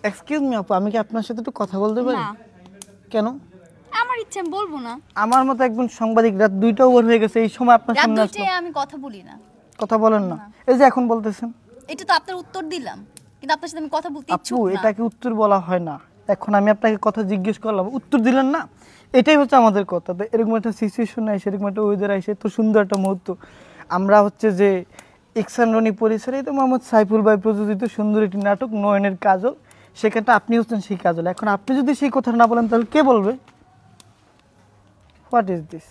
Excuse me আপু, আমি কি আপনার সাথে একটু কথা বলতে পারি? না কেন? আমার ইচ্ছা আমি বলবো না। আমার মতো একজন সাংবাদিক রাত 2টা ওভার হয়ে গেছে, এই সময় আপনার রাত সামনে আসলো, 2টায় আমি কথা বলি না। কথা বলেন না? এই যে এখন বলতেছেন। এটা তো আপনার উত্তর দিলাম, কিন্তু আপনার সাথে আমি কথা বলতে আপু ইচ্ছুক না। এটাকে উত্তর বলা হয় না। এখন আমি আপনাকে কথা জিজ্ঞেস করলাম, উত্তর দিলেন না, এটাই হচ্ছে আমাদের কথা। তো এরকম একটা সিচুয়েশন আইসে, এরকম একটা ওয়েদার আইসে, তো সুন্দর একটা মুহূর্ত। আমরা হচ্ছে যে ইকসান রনি পরিসরে তো মোহাম্মদ সাইফুল ভাই প্রযোজিত সুন্দর একটি নাটক নয়নের কাজল, সেখানটা আপনি হচ্ছেন সেই কাজল। এখন আপনি যদি সেই কথা না বলেন তাহলে কে বলবে? What is this?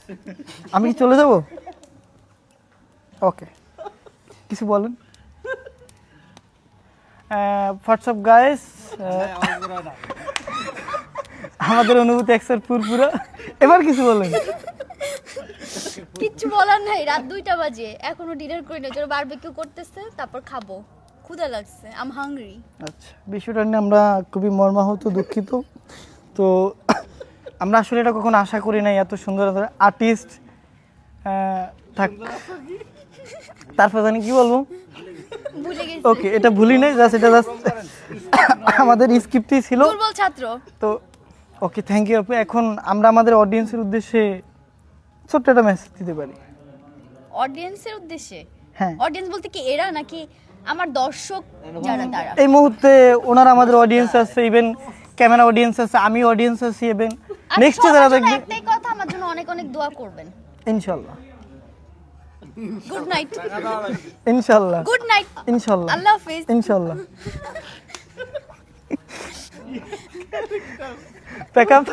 আমি কি চলে যাব? ওকে, কিছু বলেন। হোয়াটসঅ্যাপ গাইস, আমাদের অনুভূতি একসার পুরপুরা। এবার কিছু বলেন। কিচ্ছু বলার নাই, রাত 2টা বাজে, এখনো ডিনার করি না। যারা বারবিকিউ করতেছে, তারপর খাবো, ক্ষুধা লাগছে, আই এম হাংরি। আচ্ছা, বিষয়টা নিয়ে আমরা খুবই মর্মাহত, দুঃখিত। তো আমরা আসলে এটা কখনো আশা করি নাই, এত সুন্দর আর্টিস্ট থাক। তারপর জানি কি বলবো, ভুলে গেছি। ওকে, এটা ভুলি নাই, জাস্ট এটা জাস্ট আমাদের স্ক্রিপ্টই ছিল। দুর্বল ছাত্র। তো ওকে, থ্যাংক ইউ আপু। এখন আমরা আমাদের অডিয়েন্সের উদ্দেশ্যে ছোট্ট একটা মেসেজ দিতে পারি। অডিয়েন্সের উদ্দেশ্যে? হ্যাঁ, অডিয়েন্স বলতে কি এরা নাকি আমার দর্শক যারা তারা? এই মুহূর্তে ওনারা আমাদের অডিয়েন্স আছে, ইভেন ক্যামেরা অডিয়েন্স আছে, আমি অডিয়েন্স আছি, ইভেন নেক্সট যারা দেখবে। একটাই কথা, আমার জন্য অনেক অনেক দোয়া করবেন ইনশাআল্লাহ। Good night. ইনশাআল্লাহ। Good night. ইনশাআল্লাহ। আল্লাহ হাফেজ। ইনশাআল্লাহ। Pack up.